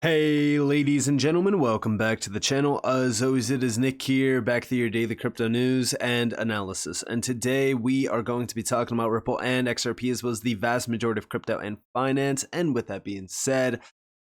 Hey ladies and gentlemen, welcome back to the channel. As always, it is Nick here, back with your daily crypto news and analysis. And today we are going to be talking about Ripple and XRP, as well as the vast majority of crypto and finance. And with that being said,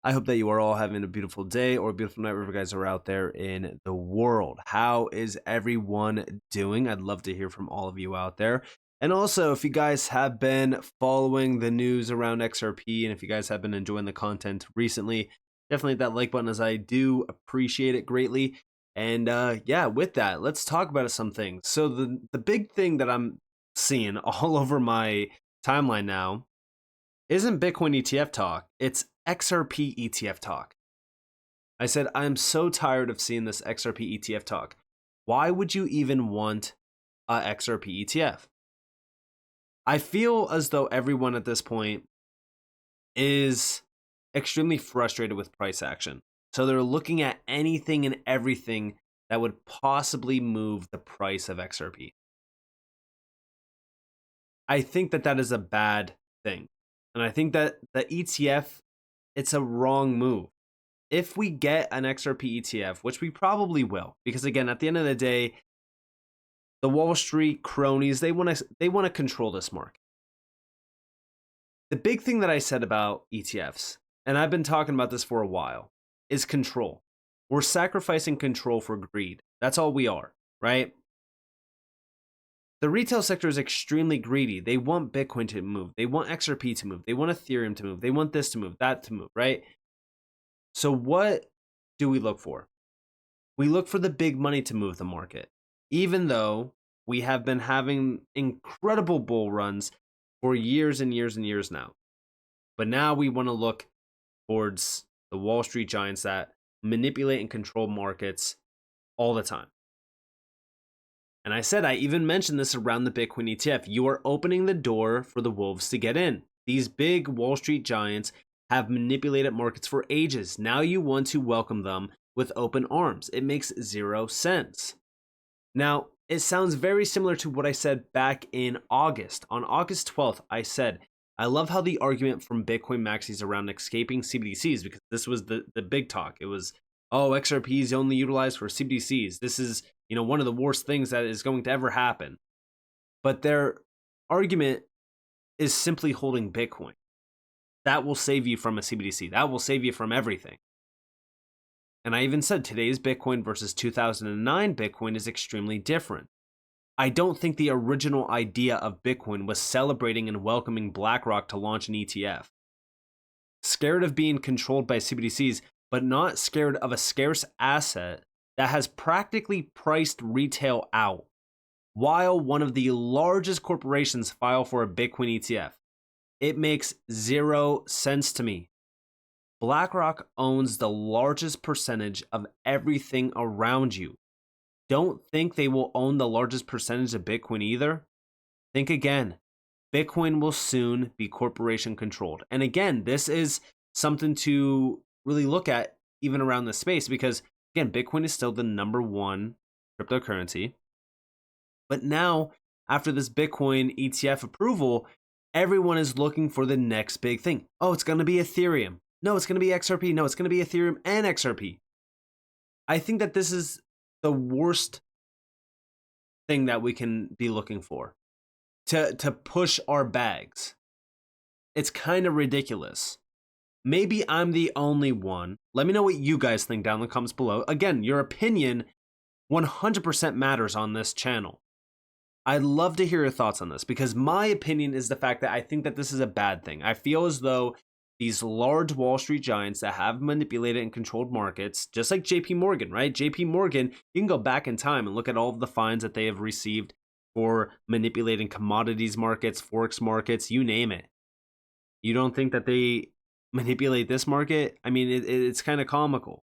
I hope that you are all having a beautiful day or a beautiful night wherever you guys are out there in the world. How is everyone doing? I'd love to hear from all of you out there. And also, if you guys have been following the news around XRP and if you guys have been enjoying the content recently, definitely hit that like button, as I do appreciate it greatly. And yeah, with that, let's talk about some things. So the big thing that I'm seeing all over my timeline now isn't Bitcoin ETF talk, it's XRP ETF talk. I said, I'm so tired of seeing this XRP ETF talk. Why would you even want a XRP ETF? I feel as though everyone at this point is extremely frustrated with price action. So they're looking at anything and everything that would possibly move the price of XRP. I think that that is a bad thing. And I think that the ETF, it's a wrong move. If we get an XRP ETF, which we probably will, because again, at the end of the day, the Wall Street cronies, they want to control this market. The big thing that I said about ETFs, and I've been talking about this for a while, is control. We're sacrificing control for greed. That's all we are, right? The retail sector is extremely greedy. They want Bitcoin to move. They want XRP to move. They want Ethereum to move. They want this to move, that to move, right? So what do we look for? We look for the big money to move the market, even though we have been having incredible bull runs for years and years and years now. But now we want to look towards the Wall Street giants that manipulate and control markets all the time. And I said, I even mentioned this around the Bitcoin ETF. You are opening the door for the wolves to get in. These big Wall Street giants have manipulated markets for ages. Now you want to welcome them with open arms. It makes zero sense. Now, it sounds very similar to what I said back in August. On August 12th, I said, I love how the argument from Bitcoin maxis around escaping CBDCs, because this was the big talk. It was, oh, XRP is only utilized for CBDCs. This is, one of the worst things that is going to ever happen. But their argument is simply holding Bitcoin. That will save you from a CBDC. That will save you from everything. And I even said today's Bitcoin versus 2009 Bitcoin is extremely different. I don't think the original idea of Bitcoin was celebrating and welcoming BlackRock to launch an ETF. Scared of being controlled by CBDCs, but not scared of a scarce asset that has practically priced retail out, while one of the largest corporations file for a Bitcoin ETF. It makes zero sense to me. BlackRock owns the largest percentage of everything around you. Don't think they will own the largest percentage of Bitcoin either. Think again. Bitcoin will soon be corporation controlled. And again, this is something to really look at even around this space, because again, Bitcoin is still the #1 cryptocurrency. But now, after this Bitcoin ETF approval, everyone is looking for the next big thing. Oh, it's going to be Ethereum. No, it's going to be XRP. No, it's going to be Ethereum and XRP. I think that this is the worst thing that we can be looking for to push our bags. It's kind of ridiculous. Maybe I'm the only one. Let me know what you guys think down in the comments below. Again, your opinion 100% matters on this channel. I'd love to hear your thoughts on this, because my opinion is the fact that I think that this is a bad thing. I feel as though these large Wall Street giants that have manipulated and controlled markets, just like JP Morgan, right? JP Morgan, you can go back in time and look at all of the fines that they have received for manipulating commodities markets, forex markets, you name it. You don't think that they manipulate this market? I mean, it's kind of comical.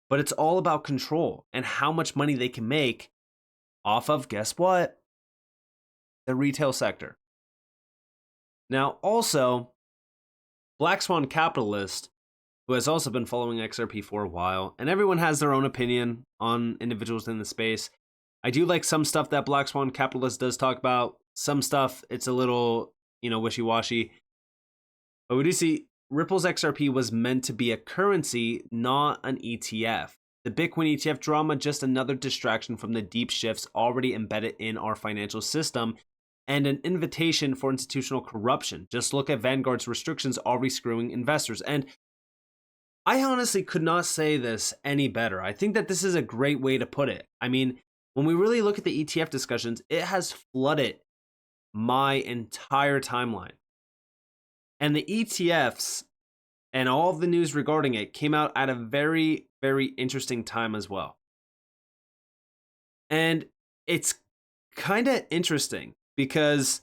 But it's all about control and how much money they can make off of, guess what? The retail sector. Now, also, Black Swan Capitalist, who has also been following XRP for a while, and everyone has their own opinion on individuals in the space. I do like some stuff that Black Swan Capitalist does talk about. Some stuff, it's a little, wishy-washy. But we do see Ripple's XRP was meant to be a currency, not an ETF. The Bitcoin ETF drama, just another distraction from the deep shifts already embedded in our financial system and an invitation for institutional corruption. Just look at Vanguard's restrictions already screwing investors. And I honestly could not say this any better. I think that this is a great way to put it. I mean, when we really look at the ETF discussions, it has flooded my entire timeline. And the ETFs and all of the news regarding it came out at a very, very interesting time as well. And it's kind of interesting because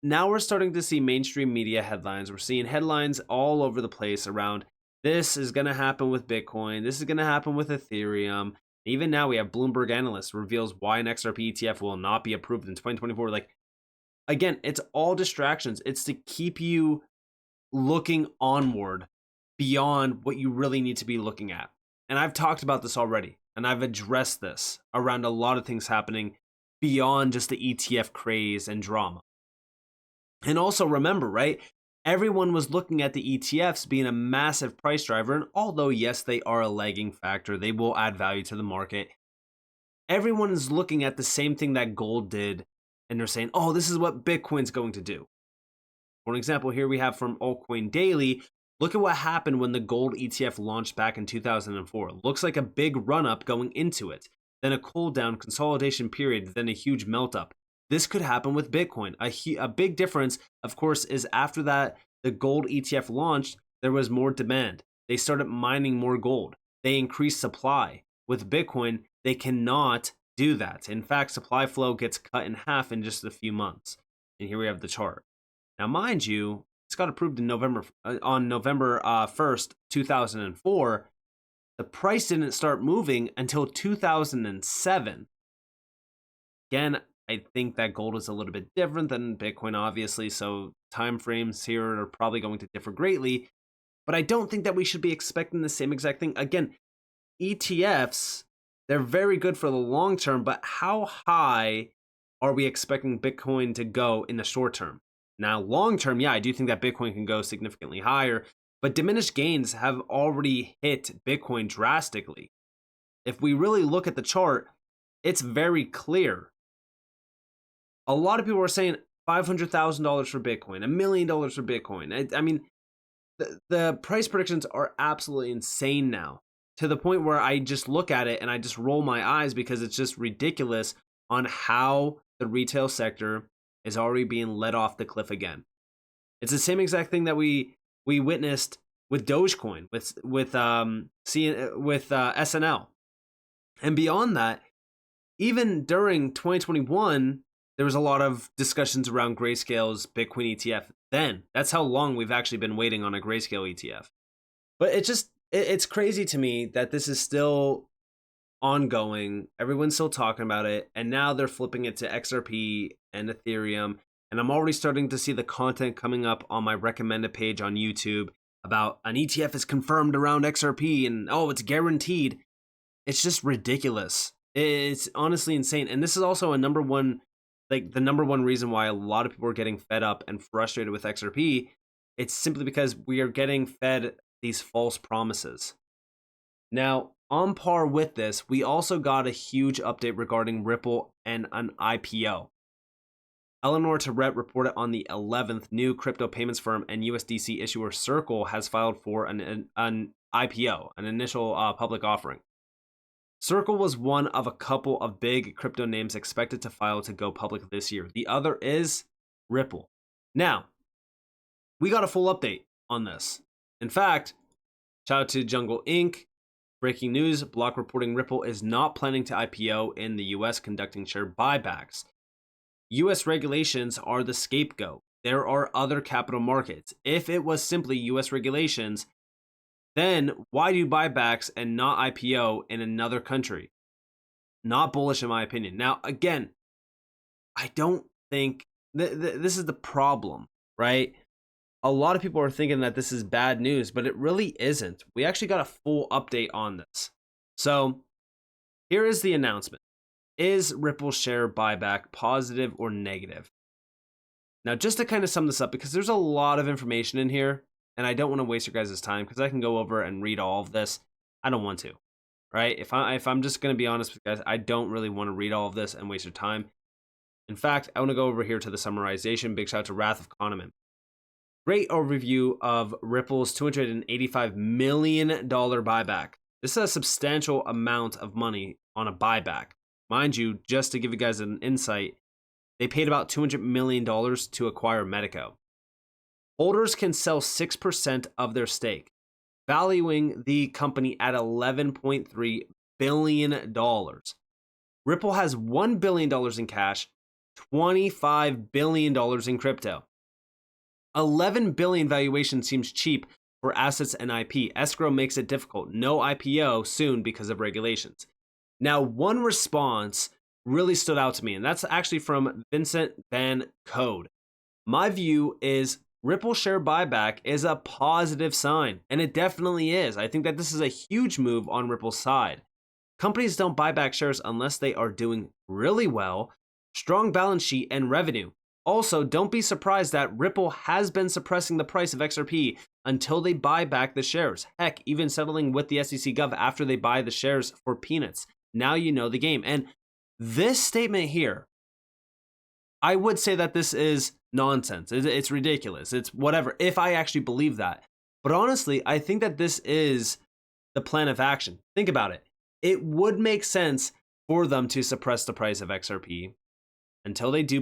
now we're starting to see mainstream media headlines. We're seeing headlines all over the place around this is going to happen with Bitcoin. This is going to happen with Ethereum. Even now we have Bloomberg analyst reveals why an XRP ETF will not be approved in 2024. Like, again, it's all distractions. It's to keep you looking onward beyond what you really need to be looking at. And I've talked about this already, and I've addressed this around a lot of things happening beyond just the ETF craze and drama. And also remember, right? Everyone was looking at the ETFs being a massive price driver. And although, yes, they are a lagging factor, they will add value to the market. Everyone is looking at the same thing that gold did. And they're saying, oh, this is what Bitcoin's going to do. For an example, here we have from Altcoin Daily. Look at what happened when the gold ETF launched back in 2004. Looks like a big run up going into it. Then a cool down consolidation period, then a huge melt up. This could happen with Bitcoin. A big difference, of course, is after that the gold ETF launched, there was more demand. They started mining more gold. They increased supply. With Bitcoin, they cannot do that. In fact, supply flow gets cut in half in just a few months. And here we have the chart. Now, mind you, it's got approved in November 1st, 2004. The price didn't start moving until 2007. Again, I think that gold is a little bit different than Bitcoin, obviously, so time frames here are probably going to differ greatly. But I don't think that we should be expecting the same exact thing. Again, ETFs, they're very good for the long term, but how high are we expecting Bitcoin to go in the short term? Now, long term, yeah, I do think that Bitcoin can go significantly higher, but diminished gains have already hit Bitcoin drastically. If we really look at the chart, it's very clear. A lot of people are saying $500,000 for Bitcoin, $1 million for Bitcoin. I mean, the price predictions are absolutely insane now, to the point where I just look at it and I just roll my eyes because it's just ridiculous on how the retail sector is already being let off the cliff again. It's the same exact thing that we witnessed with Dogecoin, with SNL, and beyond that. Even during 2021. There was a lot of discussions around Grayscale's Bitcoin ETF then. That's how long we've actually been waiting on a Grayscale ETF. But it's crazy to me that this is still ongoing. Everyone's still talking about it. And now they're flipping it to XRP and Ethereum. And I'm already starting to see the content coming up on my recommended page on YouTube about an ETF is confirmed around XRP and, oh, it's guaranteed. It's just ridiculous. It's honestly insane. And this is also the number one reason why a lot of people are getting fed up and frustrated with XRP. It's simply because we are getting fed these false promises. Now, on par with this, we also got a huge update regarding Ripple and an IPO. Eleanor Terrett reported on the 11th, new crypto payments firm and USDC issuer Circle has filed for an IPO, an initial public offering. Circle was one of a couple of big crypto names expected to file to go public this year. The other is Ripple. Now, we got a full update on this. In fact, shout out to Jungle Inc. Breaking news, Block reporting Ripple is not planning to IPO in the US, conducting share buybacks. US regulations are the scapegoat. There are other capital markets. If it was simply US regulations, then why do buybacks and not IPO in another country? Not bullish in my opinion. Now, again, I don't think this is the problem, right? A lot of people are thinking that this is bad news, but it really isn't. We actually got a full update on this. So here is the announcement. Is Ripple share buyback positive or negative? Now, just to kind of sum this up, because there's a lot of information in here, and I don't want to waste your guys' time because I can go over and read all of this. I don't want to, right? If I'm just going to be honest with you guys, I don't really want to read all of this and waste your time. In fact, I want to go over here to the summarization. Big shout out to Wrath of Conan. Great overview of Ripple's $285 million buyback. This is a substantial amount of money on a buyback. Mind you, just to give you guys an insight, they paid about $200 million to acquire Medico. Holders can sell 6% of their stake, valuing the company at $11.3 billion. Ripple has $1 billion in cash, $25 billion in crypto. 11 billion valuation seems cheap for assets and IP. Escrow makes it difficult. No IPO soon because of regulations. Now, one response really stood out to me, and that's actually from Vincent Van Code. My view is Ripple share buyback is a positive sign, and it definitely is. I think that this is a huge move on Ripple's side. Companies don't buy back shares unless they are doing really well, strong balance sheet, and revenue. Also, don't be surprised that Ripple has been suppressing the price of XRP until they buy back the shares. Heck, even settling with the SEC Gov after they buy the shares for peanuts. Now you know the game. And this statement here, I would say that this is nonsense. It's ridiculous. It's whatever, if I actually believe that. But honestly, I think that this is the plan of action. Think about it. It would make sense for them to suppress the price of XRP until they do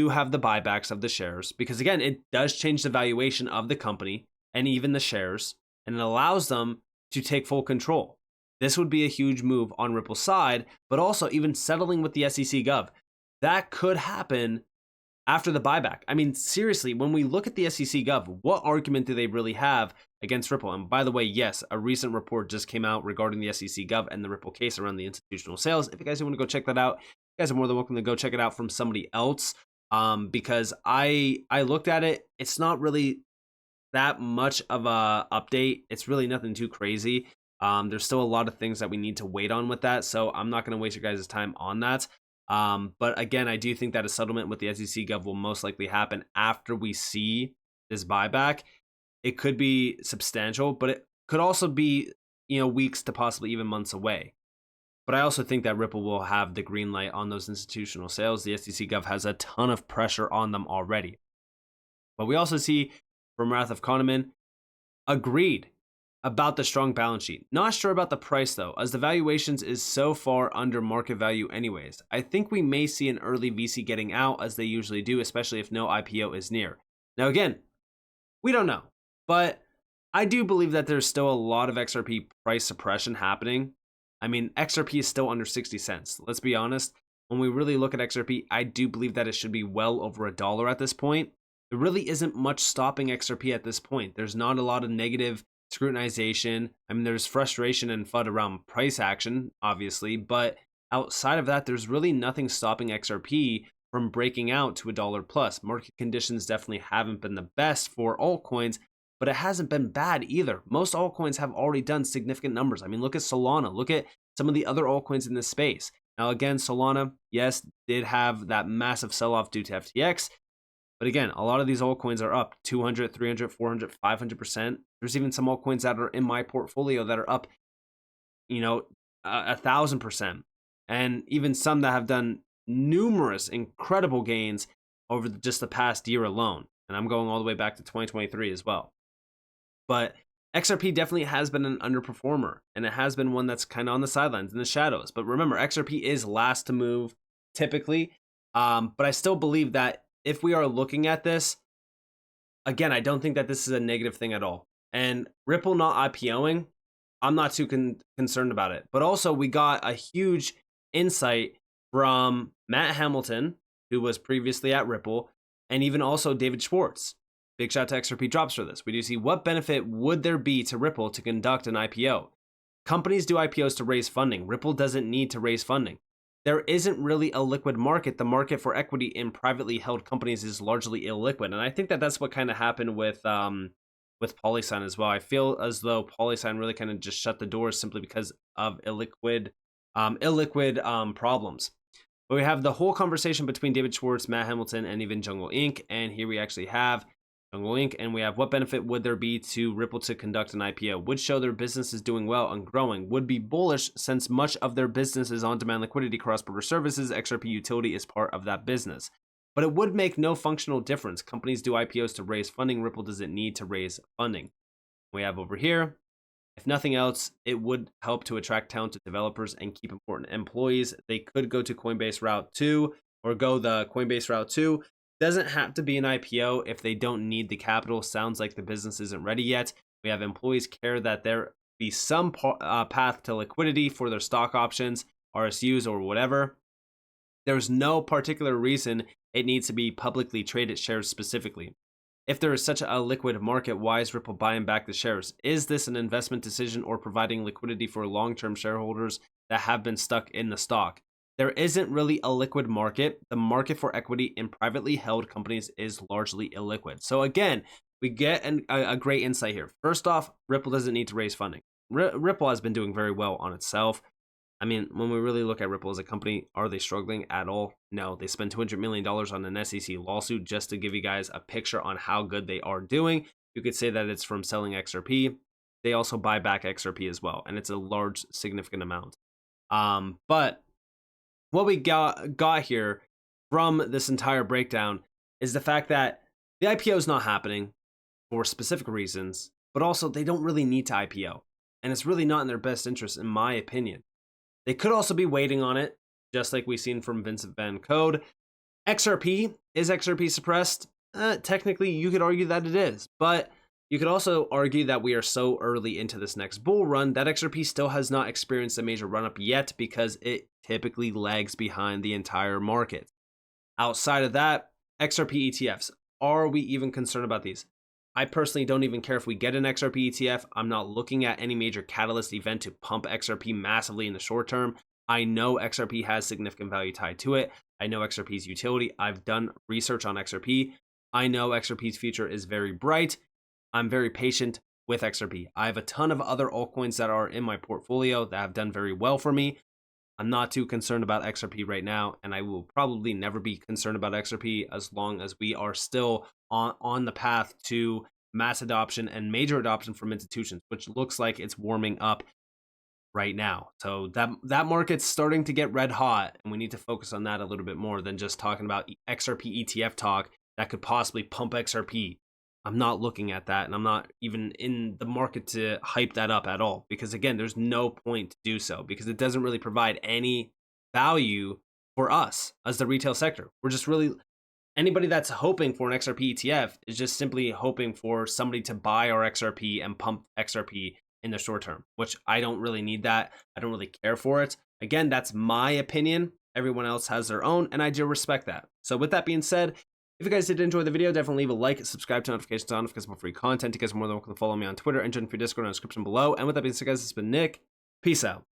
have the buybacks of the shares, because again, it does change the valuation of the company and even the shares, and it allows them to take full control. This would be a huge move on Ripple's side, but also even settling with the SEC Gov. That could happen after the buyback. I mean, seriously, when we look at the SEC Gov, what argument do they really have against Ripple? And by the way, yes, a recent report just came out regarding the SEC Gov and the Ripple case around the institutional sales. If you guys want to go check that out, you guys are more than welcome to go check it out from somebody else. Because I looked at it, it's not really that much of a update. It's really nothing too crazy. There's still a lot of things that we need to wait on with that, so I'm not going to waste your guys' time on that. But again, I do think that a settlement with the SEC Gov will most likely happen after we see this buyback. It could be substantial, but it could also be, weeks to possibly even months away. But I also think that Ripple will have the green light on those institutional sales. The SEC Gov has a ton of pressure on them already. But we also see from Wrath of Conan agreed about the strong balance sheet. Not sure about the price though, as the valuations is so far under market value anyways. I think we may see an early VC getting out as they usually do, especially if no IPO is near. Now again, we don't know, but I do believe that there's still a lot of XRP price suppression happening. I mean, XRP is still under 60 cents. Let's be honest. When we really look at XRP, I do believe that it should be well over $1 at this point. There really isn't much stopping XRP at this point. There's not a lot of negative scrutinization. I mean, there's frustration and FUD around price action, obviously, but outside of that, there's really nothing stopping XRP from breaking out to $1 plus. Market conditions definitely haven't been the best for altcoins, but it hasn't been bad either. Most altcoins have already done significant numbers. I mean, look at Solana. Look at some of the other altcoins in this space. Now, again, Solana, yes, did have that massive sell-off due to FTX. But again, a lot of these altcoins are up 200, 300, 400, 500%. There's even some altcoins that are in my portfolio that are up, 1,000%. And even some that have done numerous incredible gains over just the past year alone. And I'm going all the way back to 2023 as well. But XRP definitely has been an underperformer, and it has been one that's kind of on the sidelines in the shadows. But remember, XRP is last to move typically. But I still believe that if we are looking at this, again, I don't think that this is a negative thing at all. And Ripple not IPOing, I'm not too concerned about it. But also, we got a huge insight from Matt Hamilton, who was previously at Ripple, and even also David Schwartz. Big shout out to XRP Drops for this. We do see what benefit would there be to Ripple to conduct an IPO. Companies do IPOs to raise funding. Ripple doesn't need to raise funding. There isn't really a liquid market. The market for equity in privately held companies is largely illiquid. And I think that that's what kind of happened with PolySign as well. I feel as though PolySign really kind of just shut the doors simply because of illiquid problems. But we have the whole conversation between David Schwartz, Matt Hamilton, and even Jungle Inc. And here we actually have Jungle link, and we have what benefit would there be to Ripple to conduct an IPO? Would show their business is doing well and growing. Would be bullish since much of their business is on-demand liquidity, cross-border services. XRP utility is part of that business. But it would make no functional difference. Companies do IPOs to raise funding. Ripple doesn't need to raise funding. We have over here, if nothing else, it would help to attract talented developers and keep important employees. They could go to Coinbase route 2 or go the Coinbase route 2. Doesn't have to be an IPO if they don't need the capital. Sounds like the business isn't ready yet. We have employees care that there be some path to liquidity for their stock options, RSUs, or whatever. There's no particular reason it needs to be publicly traded shares specifically. If there is such a liquid market, why is Ripple buying back the shares? Is this an investment decision or providing liquidity for long-term shareholders that have been stuck in the stock? There isn't really a liquid market. The market for equity in privately held companies is largely illiquid. So again, we get a great insight here. First off, Ripple doesn't need to raise funding. Ripple has been doing very well on itself. I mean, when we really look at Ripple as a company, are they struggling at all? No, they spent $200 million on an SEC lawsuit just to give you guys a picture on how good they are doing. You could say that it's from selling XRP. They also buy back XRP as well, and it's a large, significant amount. But what we got here from this entire breakdown is the fact that the IPO is not happening for specific reasons, but also they don't really need to IPO. And it's really not in their best interest, in my opinion. They could also be waiting on it, just like we've seen from Vincent Van Code. XRP, is XRP suppressed? Technically, you could argue that it is, but you could also argue that we are so early into this next bull run that XRP still has not experienced a major run-up yet because it typically lags behind the entire market. Outside of that, XRP ETFs, are we even concerned about these? I personally don't even care if we get an XRP ETF. I'm not looking at any major catalyst event to pump XRP massively in the short term. I know XRP has significant value tied to it. I know XRP's utility. I've done research on XRP. I know XRP's future is very bright. I'm very patient with XRP. I have a ton of other altcoins that are in my portfolio that have done very well for me. I'm not too concerned about XRP right now, and I will probably never be concerned about XRP as long as we are still on the path to mass adoption and major adoption from institutions, which looks like it's warming up right now. So that market's starting to get red hot, and we need to focus on that a little bit more than just talking about XRP ETF talk that could possibly pump XRP. I'm not looking at that, and I'm not even in the market to hype that up at all, because again, there's no point to do so because it doesn't really provide any value for us as the retail sector. We're just really, anybody that's hoping for an XRP ETF is just simply hoping for somebody to buy our XRP and pump XRP in the short term, which I don't really need that. I don't really care for it. Again, that's my opinion. Everyone else has their own, and I do respect that. So with that being said, if you guys did enjoy the video, definitely leave a like, subscribe to notifications on for more free content. You guys are more than welcome to follow me on Twitter and join for Discord in the description below. And with that being said, guys, it's been Nick. Peace out.